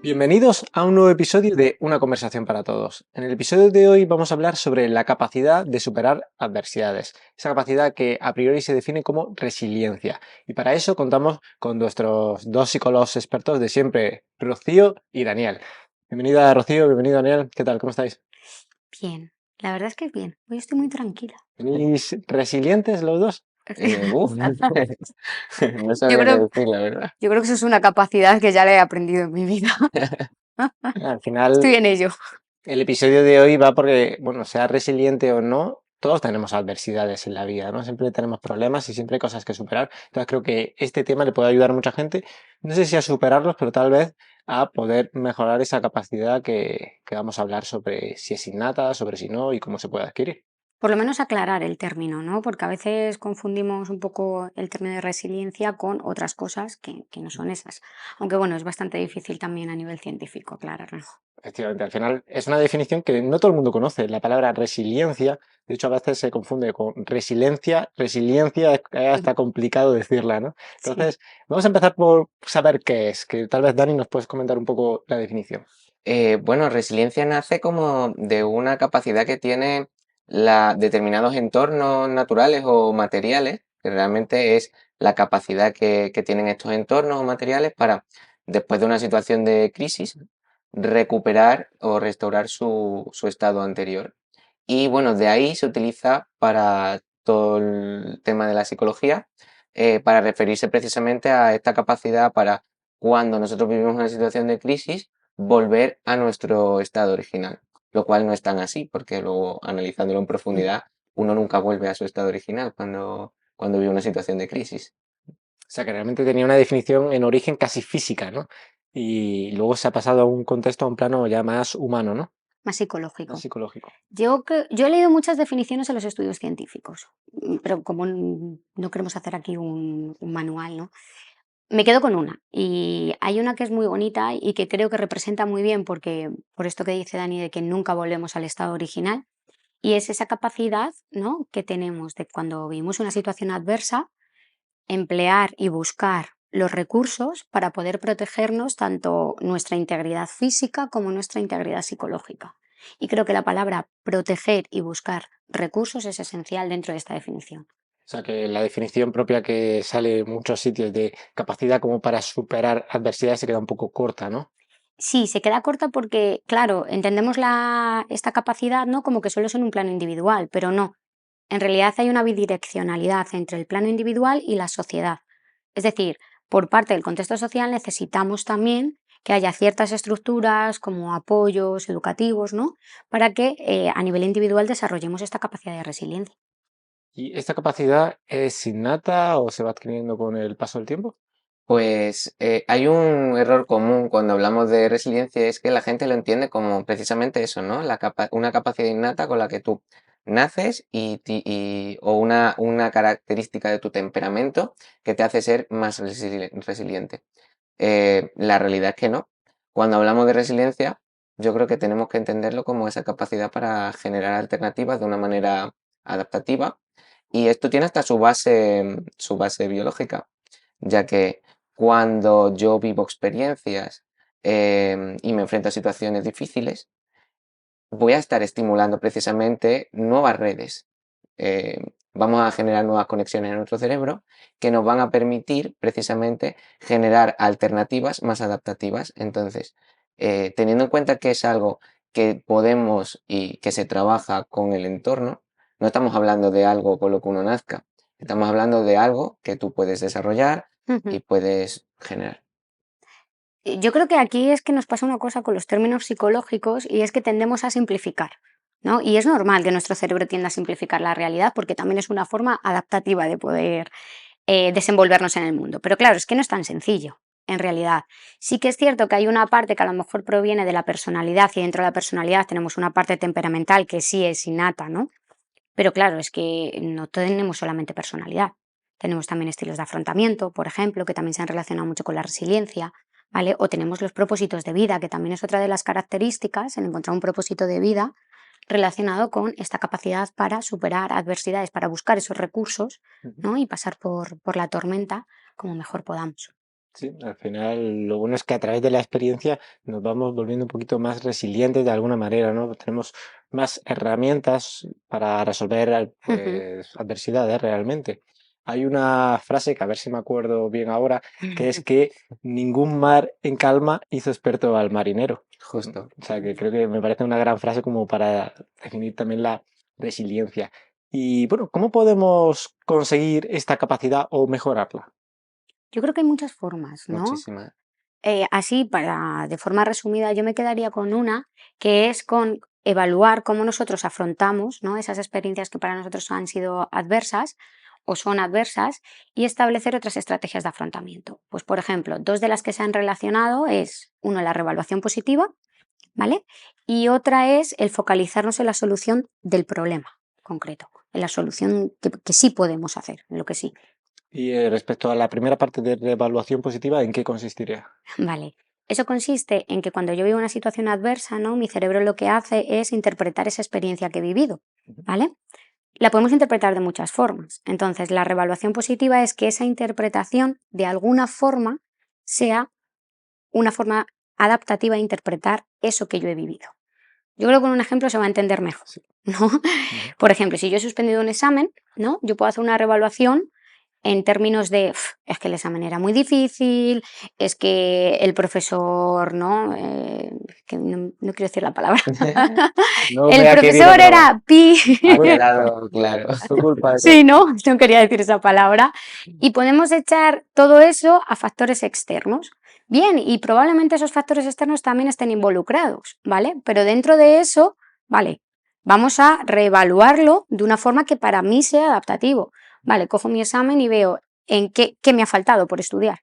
Bienvenidos a un nuevo episodio de Una conversación para todos. En el episodio de hoy vamos a hablar sobre la capacidad de superar adversidades, esa capacidad que a priori se define como resiliencia. Y para eso contamos con nuestros dos psicólogos expertos de siempre, Rocío y Daniel. Bienvenida Rocío, bienvenido Daniel, ¿qué tal? ¿Cómo estáis? Bien, la verdad es que bien. Hoy estoy muy tranquila. ¿Venís resilientes los dos? Uf, no Yo sabría qué creo, decir, la verdad. yo creo que eso es una capacidad que ya la he aprendido en mi vida. Al final, Estoy en ello. el episodio de hoy va porque, bueno, sea resiliente o no, todos tenemos adversidades en la vida, ¿no? Siempre tenemos problemas y siempre hay cosas que superar. Entonces creo que este tema le puede ayudar a mucha gente, no sé si a superarlos, pero tal vez a poder mejorar esa capacidad que vamos a hablar sobre si es innata, sobre si no y cómo se puede adquirir. Por lo menos aclarar el término, ¿no? Porque a veces confundimos un poco el término de resiliencia con otras cosas que no son esas. Aunque bueno, es bastante difícil también a nivel científico aclararlo. Efectivamente, al final es una definición que no todo el mundo conoce. La palabra resiliencia, de hecho, a veces se confunde con resiliencia. Resiliencia es hasta complicado decirla, ¿no? Sí. Entonces, vamos a empezar por saber qué es, que tal vez Dani nos puedes comentar un poco la definición. Bueno, resiliencia nace como de una capacidad que tienen determinados entornos naturales o materiales, que realmente es la capacidad que tienen estos entornos o materiales para, después de una situación de crisis, recuperar o restaurar su estado anterior. Y bueno, de ahí se utiliza para todo el tema de la psicología, para referirse precisamente a esta capacidad para cuando nosotros vivimos una situación de crisis, volver a nuestro estado original, lo cual no es tan así, porque luego analizándolo en profundidad, uno nunca vuelve a su estado original cuando vive una situación de crisis. O sea, que realmente tenía una definición en origen casi física, ¿no? Y luego se ha pasado a un contexto, a un plano ya más humano, ¿no? Más Más psicológico. psicológico. Yo he leído muchas definiciones en los estudios científicos, pero como no queremos hacer aquí un manual, ¿no? Me quedo con una, y hay una que es muy bonita y que creo que representa muy bien, porque por esto que dice Dani de que nunca volvemos al estado original, y es esa capacidad, ¿no?, que tenemos de cuando vivimos una situación adversa, emplear y buscar los recursos para poder protegernos tanto nuestra integridad física como nuestra integridad psicológica. Y creo que la palabra proteger y buscar recursos es esencial dentro de esta definición. O sea, que la definición propia que sale en muchos sitios de capacidad como para superar adversidades se queda un poco corta, ¿no? Sí, se queda corta porque, claro, entendemos esta capacidad, ¿no?, como que solo es en un plano individual, pero no. En realidad hay una bidireccionalidad entre el plano individual y la sociedad. Es decir, por parte del contexto social necesitamos también que haya ciertas estructuras como apoyos educativos, ¿no?, para que a nivel individual desarrollemos esta capacidad de resiliencia. ¿Y esta capacidad es innata o se va adquiriendo con el paso del tiempo? Pues hay un error común cuando hablamos de resiliencia, es que la gente lo entiende como precisamente eso, ¿no? Una capacidad innata con la que tú naces o una característica de tu temperamento que te hace ser más resiliente. La realidad es que no. Cuando hablamos de resiliencia, yo creo que tenemos que entenderlo como esa capacidad para generar alternativas de una manera adaptativa. Y esto tiene hasta su base biológica, ya que cuando yo vivo experiencias y me enfrento a situaciones difíciles, voy a estar estimulando precisamente nuevas redes. Vamos a generar nuevas conexiones en nuestro cerebro que nos van a permitir precisamente generar alternativas más adaptativas. Entonces, teniendo en cuenta que es algo que podemos y que se trabaja con el entorno, no estamos hablando de algo con lo que uno nazca, estamos hablando de algo que tú puedes desarrollar y puedes generar. Yo creo que aquí es que nos pasa una cosa con los términos psicológicos y es que tendemos a simplificar, ¿no? Y es normal que nuestro cerebro tienda a simplificar la realidad porque también es una forma adaptativa de poder desenvolvernos en el mundo. Pero claro, es que no es tan sencillo, en realidad. Sí que es cierto que hay una parte que a lo mejor proviene de la personalidad y dentro de la personalidad tenemos una parte temperamental que sí es innata, ¿no? Pero claro, es que no tenemos solamente personalidad. Tenemos también estilos de afrontamiento, por ejemplo, que también se han relacionado mucho con la resiliencia, ¿vale? O tenemos los propósitos de vida, que también es otra de las características, el encontrar un propósito de vida relacionado con esta capacidad para superar adversidades, para buscar esos recursos, Ujú. ¿no?, y pasar por la tormenta como mejor podamos. Sí, al final lo bueno es que a través de la experiencia nos vamos volviendo un poquito más resilientes de alguna manera, ¿no? Tenemos más herramientas para resolver Ujú. pues, adversidades realmente. Hay una frase que a ver si me acuerdo bien ahora, que es que ningún mar en calma hizo experto al marinero. Justo. O sea, que creo que me parece una gran frase como para definir también la resiliencia. Y bueno, ¿cómo podemos conseguir esta capacidad o mejorarla? Yo creo que hay muchas formas, ¿no? Muchísimas. Así, de forma resumida, yo me quedaría con una, que es con evaluar cómo nosotros afrontamos, ¿no?, esas experiencias que para nosotros han sido adversas o son adversas, y establecer otras estrategias de afrontamiento. Pues, por ejemplo, dos de las que se han relacionado es, uno, la reevaluación positiva, ¿vale? Y otra es el focalizarnos en la solución del problema concreto, en la solución que sí podemos hacer, en lo que sí. Y respecto a la primera parte de reevaluación positiva, ¿en qué consistiría? Vale. Eso consiste en que cuando yo vivo una situación adversa, ¿no? Mi cerebro lo que hace es interpretar esa experiencia que he vivido, Ujú. ¿vale? La podemos interpretar de muchas formas. Entonces, la reevaluación positiva es que esa interpretación, de alguna forma, sea una forma adaptativa de interpretar eso que yo he vivido. Yo creo que con un ejemplo se va a entender mejor, Sí. ¿no? Ujú. Por ejemplo, si yo he suspendido un examen, ¿no? Yo puedo hacer una reevaluación en términos de, es que el examen era muy difícil, es que el profesor, ¿no? Que no quiero decir la palabra. No El me ha querido profesor probar. era pi. Ha Bueno, quedado claro. tu culpa es Sí, ¿no? No quería decir esa palabra. Y podemos echar todo eso a factores externos. Bien, y probablemente esos factores externos también estén involucrados, ¿vale? Pero dentro de eso, vale, vamos a reevaluarlo de una forma que para mí sea adaptativo. Vale, cojo mi examen y veo en qué me ha faltado por estudiar.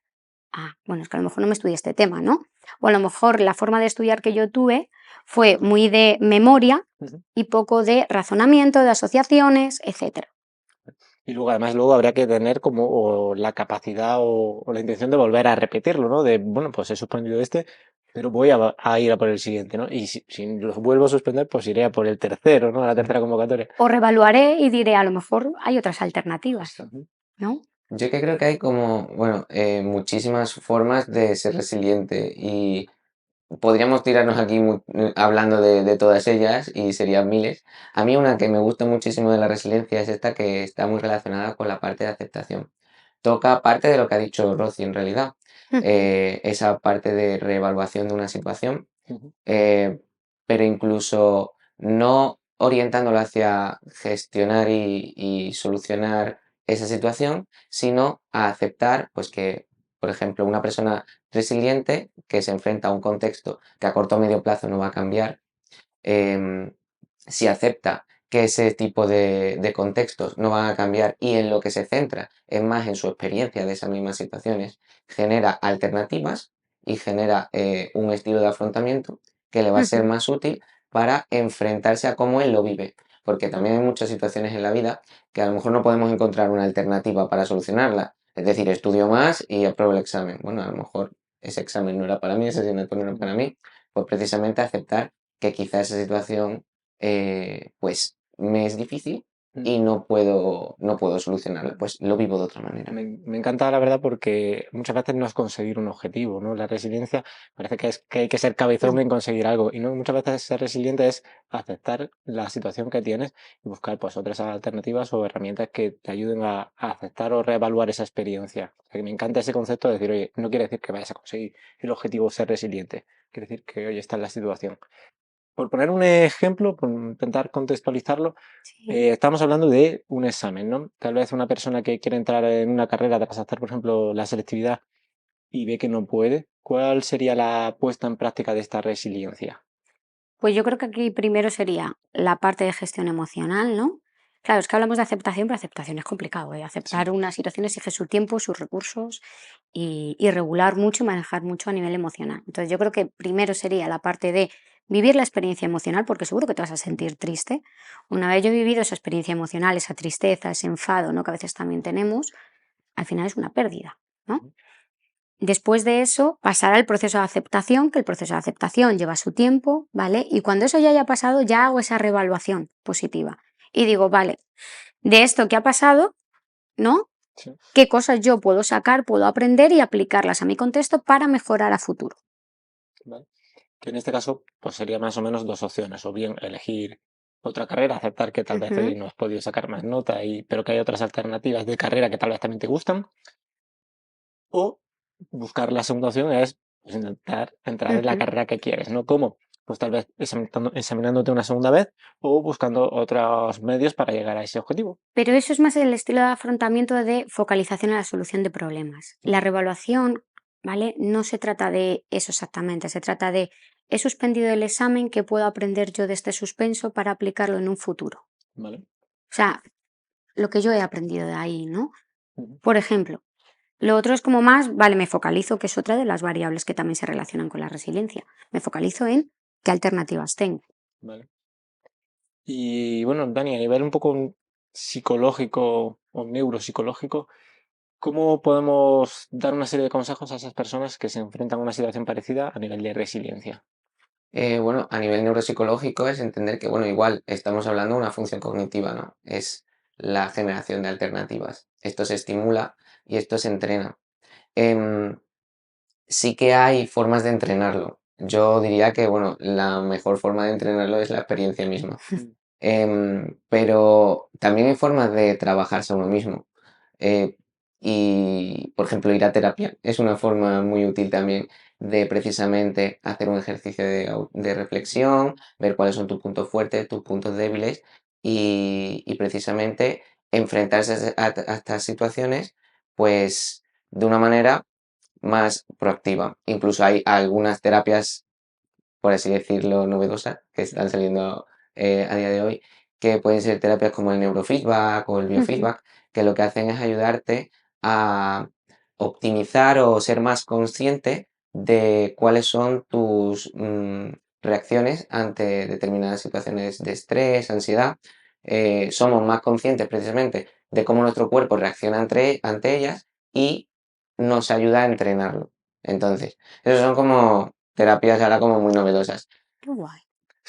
Ah, bueno, es que a lo mejor no me estudié este tema, ¿no? O a lo mejor la forma de estudiar que yo tuve fue muy de memoria Ujú. y poco de razonamiento, de asociaciones, etcétera. Y luego, además, luego habría que tener como o la capacidad o la intención de volver a repetirlo, ¿no? De, bueno, pues he suspendido este, pero voy a ir a por el siguiente, ¿no? Y si lo vuelvo a suspender, pues iré a por el tercero, ¿no? A la tercera convocatoria. O revaluaré y diré, a lo mejor hay otras alternativas, Ujú. ¿no? Yo que creo que hay como, bueno, muchísimas formas de ser resiliente y podríamos tirarnos aquí hablando de todas ellas y serían miles. A mí una que me gusta muchísimo de la resiliencia es esta que está muy relacionada con la parte de aceptación. Toca parte de lo que ha dicho Rosy en realidad, Ujú, esa parte de reevaluación de una situación, Ujú. eh, pero incluso no orientándolo hacia gestionar y solucionar esa situación, sino a aceptar pues que, por ejemplo, una persona resiliente que se enfrenta a un contexto que a corto o medio plazo no va a cambiar, em, si acepta que ese tipo de contextos no van a cambiar y en lo que se centra es más en su experiencia de esas mismas situaciones, genera alternativas y genera un estilo de afrontamiento que le va a ser ujú. más útil para enfrentarse a cómo él lo vive. Porque también hay muchas situaciones en la vida que a lo mejor no podemos encontrar una alternativa para solucionarla. Es decir, estudio más y apruebo el examen. Bueno, a lo mejor ese examen no era para mí, esa asignatura no era para mí. Pues precisamente aceptar que quizá esa situación pues me es difícil Mm. y no puedo solucionarla, pues lo vivo de otra manera. Me encanta la verdad porque muchas veces no es conseguir un objetivo, ¿no? La resiliencia parece que es que hay que ser cabezón No. en conseguir algo y no, muchas veces ser resiliente es aceptar la situación que tienes y buscar pues otras alternativas o herramientas que te ayuden a aceptar o reevaluar esa experiencia. O sea, que me encanta ese concepto de decir, oye, no quiere decir que vayas a conseguir el objetivo ser resiliente, quiere decir que hoy está en la situación. Por poner un ejemplo, por intentar contextualizarlo, Sí. estamos hablando de un examen, ¿no? Tal vez una persona que quiere entrar en una carrera tras hacer, por ejemplo, la selectividad y ve que no puede, ¿cuál sería la puesta en práctica de esta resiliencia? Pues yo creo que aquí primero sería la parte de gestión emocional, ¿no? Claro, es que hablamos de aceptación, pero aceptación es complicado, ¿eh? Sí. Aceptar una situación exige su tiempo, sus recursos y regular mucho y manejar mucho a nivel emocional. Entonces yo creo que primero sería la parte de vivir la experiencia emocional, porque seguro que te vas a sentir triste. Una vez yo he vivido esa experiencia emocional, esa tristeza, ese enfado, ¿no?, que a veces también tenemos, al final es una pérdida, ¿no? Después de eso, pasar al proceso de aceptación, que el proceso de aceptación lleva su tiempo, ¿vale? Y cuando eso ya haya pasado, ya hago esa reevaluación positiva. Y digo, vale, de esto que ha pasado, ¿no? Sí, ¿Qué cosas yo puedo sacar, puedo aprender y aplicarlas a mi contexto para mejorar a futuro? vale. Que en este caso, pues sería más o menos dos opciones, o bien elegir otra carrera, aceptar que tal vez hoy Ujú. no has podido sacar más nota, pero que hay otras alternativas de carrera que tal vez también te gustan, o buscar la segunda opción es pues, intentar entrar en la Ujú. carrera que quieres, ¿no? ¿Cómo? Pues tal vez examinándote una segunda vez o buscando otros medios para llegar a ese objetivo. Pero eso es más el estilo de afrontamiento de focalización en la solución de problemas. La reevaluación, ¿vale? No se trata de eso exactamente, se trata de he suspendido el examen, ¿qué puedo aprender yo de este suspenso para aplicarlo en un futuro? ¿Vale? O sea, lo que yo he aprendido de ahí, ¿no? Ujú. Por ejemplo, lo otro es como más, vale, me focalizo, que es otra de las variables que también se relacionan con la resiliencia. Me focalizo en qué alternativas tengo. ¿Vale? Y bueno, Dani, a nivel un poco psicológico o neuropsicológico, ¿cómo podemos dar una serie de consejos a esas personas que se enfrentan a una situación parecida a nivel de resiliencia? Bueno, a nivel neuropsicológico es entender que, bueno, igual estamos hablando de una función cognitiva, ¿no? Es la generación de alternativas. Esto se estimula y esto se entrena. Em, sí que hay formas de entrenarlo. Yo diría que, bueno, la mejor forma de entrenarlo es la experiencia misma. Mm. Pero también hay formas de trabajarse a uno mismo. Eh, y, por ejemplo, ir a terapia es una forma muy útil también de precisamente hacer un ejercicio de reflexión, ver cuáles son tus puntos fuertes, tus puntos débiles y precisamente enfrentarse a estas situaciones, pues de una manera más proactiva. Incluso hay algunas terapias, por así decirlo, novedosas que están saliendo a día de hoy, que pueden ser terapias como el neurofeedback o el Ujú. biofeedback, que lo que hacen es ayudarte a optimizar o ser más consciente de cuáles son tus reacciones ante determinadas situaciones de estrés, ansiedad. Somos más conscientes precisamente de cómo nuestro cuerpo reacciona ante ellas y nos ayuda a entrenarlo. Entonces, esos son como terapias ahora como muy novedosas. Qué guay.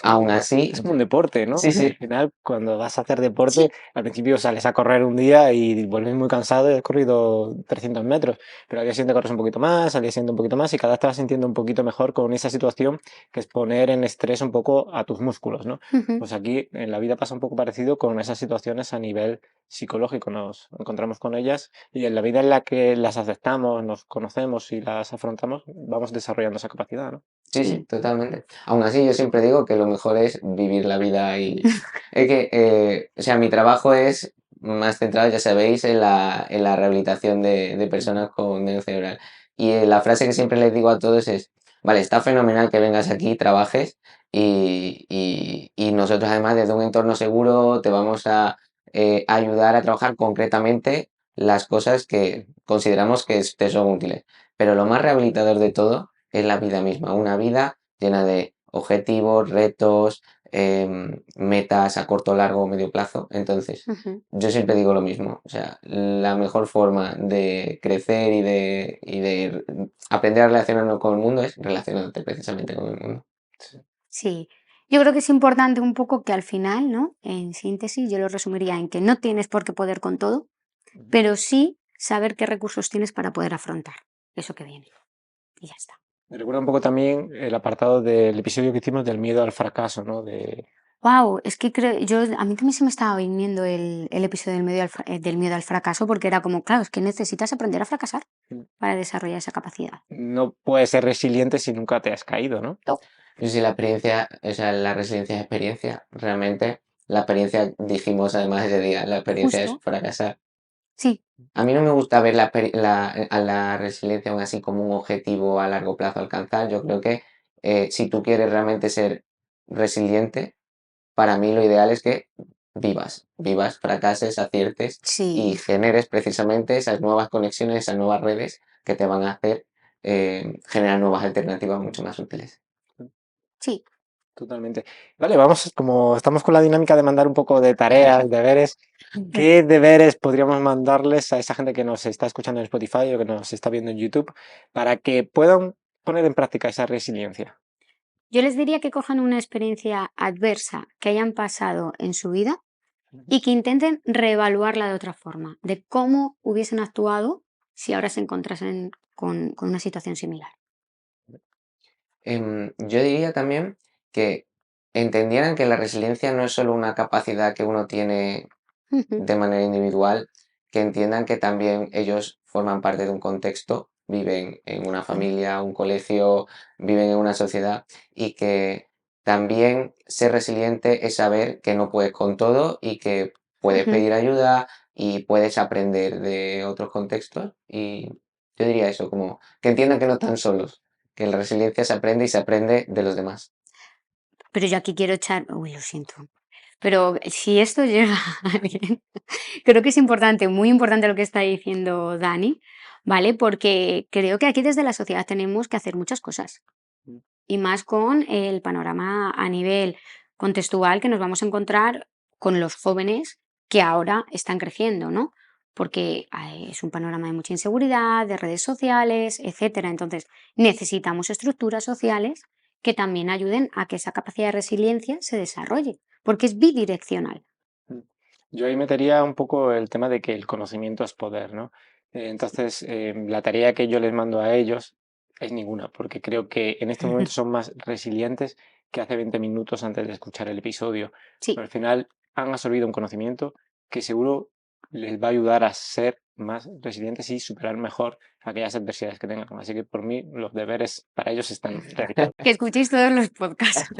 Aún así, Es como un deporte, ¿no? sí, Al sí, final, cuando vas a hacer Sí. deporte, al principio sales a correr un día y vuelves muy cansado y has corrido 300 metros, pero al día siguiente corres un poquito más, al día siguiente un poquito más y cada vez te vas sintiendo un poquito mejor con esa situación que es poner en estrés un poco a tus músculos, ¿no? Ujú. Pues aquí en la vida pasa un poco parecido con esas situaciones a nivel psicológico, nos encontramos con ellas y en la vida en la que las aceptamos, nos conocemos y las afrontamos, vamos desarrollando esa capacidad, ¿no? sí, sí, Sí. totalmente. Aún así, yo siempre digo que lo mejor es vivir la vida y es que, o sea, mi trabajo es más centrado, ya sabéis, en la rehabilitación de personas con daño cerebral. Y la frase que siempre les digo a todos es, vale, está fenomenal que vengas aquí, trabajes y nosotros además desde un entorno seguro te vamos a ayudar a trabajar concretamente las cosas que consideramos que te son útiles. Pero lo más rehabilitador de todo es la vida misma, una vida llena de objetivos, retos, metas a corto, largo o medio plazo. Entonces, Ujú. yo siempre digo lo mismo, o sea, la mejor forma de crecer y de aprender a relacionarnos con el mundo es relacionándote precisamente con el mundo. Sí. Sí. Yo creo que es importante un poco que al final, ¿no? En síntesis, yo lo resumiría en que no tienes por qué poder con todo, Ujú. pero sí saber qué recursos tienes para poder afrontar eso que viene. Y ya está. Me recuerda un poco también el apartado del episodio que hicimos del miedo al fracaso, ¿no? Wow, es que creo, yo a mí también se me estaba viniendo el episodio del miedo al fracaso, porque era como, claro, es que necesitas aprender a fracasar para desarrollar esa capacidad. No puedes ser resiliente si nunca te has caído, ¿no? No. Yo sí, la experiencia, o sea, la resiliencia es experiencia, realmente. La experiencia, dijimos además ese día, la experiencia es Justo, fracasar. sí. A mí no me gusta ver a la resiliencia aún así como un objetivo a largo plazo alcanzar. Yo creo que si tú quieres realmente ser resiliente, para mí lo ideal es que vivas, fracases, aciertes y Sí, generes precisamente esas nuevas conexiones, esas nuevas redes que te van a hacer generar nuevas alternativas mucho más útiles. sí. Totalmente. Vale, vamos, como estamos con la dinámica de mandar un poco de tareas, deberes, ¿qué deberes podríamos mandarles a esa gente que nos está escuchando en Spotify o que nos está viendo en YouTube para que puedan poner en práctica esa resiliencia? Yo les diría que cojan una experiencia adversa que hayan pasado en su vida y que intenten reevaluarla de otra forma, de cómo hubiesen actuado si ahora se encontrasen con una situación similar. Yo diría también que entendieran que la resiliencia no es solo una capacidad que uno tiene Ujú, de manera individual, que entiendan que también ellos forman parte de un contexto, viven en una claro. familia, un colegio, viven en una sociedad y que también ser resiliente es saber que no puedes con todo y que puedes Ujú. pedir ayuda y puedes aprender de otros contextos y yo diría eso, como que entiendan que no están solos, que la resiliencia se aprende y se aprende de los demás. Pero yo aquí quiero echar, uy, lo siento, pero si esto llega a alguien, creo que es importante, muy importante lo que está diciendo Dani, ¿vale? Porque creo que aquí desde la sociedad tenemos que hacer muchas cosas. Y más con el panorama a nivel contextual que nos vamos a encontrar con los jóvenes que ahora están creciendo, ¿no? Porque es un panorama de mucha inseguridad, de redes sociales, etcétera. Entonces, necesitamos estructuras sociales que también ayuden a que esa capacidad de resiliencia se desarrolle, porque es bidireccional. Mm. Yo ahí metería un poco el tema de que el conocimiento es poder, ¿no? Entonces, la tarea que yo les mando a ellos es ninguna, porque creo que en este momento son más resilientes que hace 20 minutos antes de escuchar el episodio. Sí, Pero al final han absorbido un conocimiento que seguro les va a ayudar a ser más resilientes y superar mejor aquellas adversidades que tengan. Así que por mí los deberes para ellos están realizados. que escuchéis todos los podcasts,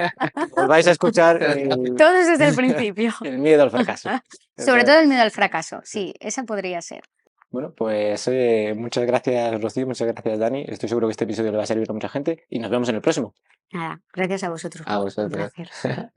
Os vais a escuchar todos desde el principio. el miedo al fracaso. Sobre todo el miedo al fracaso, sí, esa podría ser. Bueno, pues muchas gracias, Rocío, muchas gracias, Dani. Estoy seguro que este episodio le va a servir a mucha gente y nos vemos en el próximo. Nada, gracias a vosotros. A Un vosotros. placer.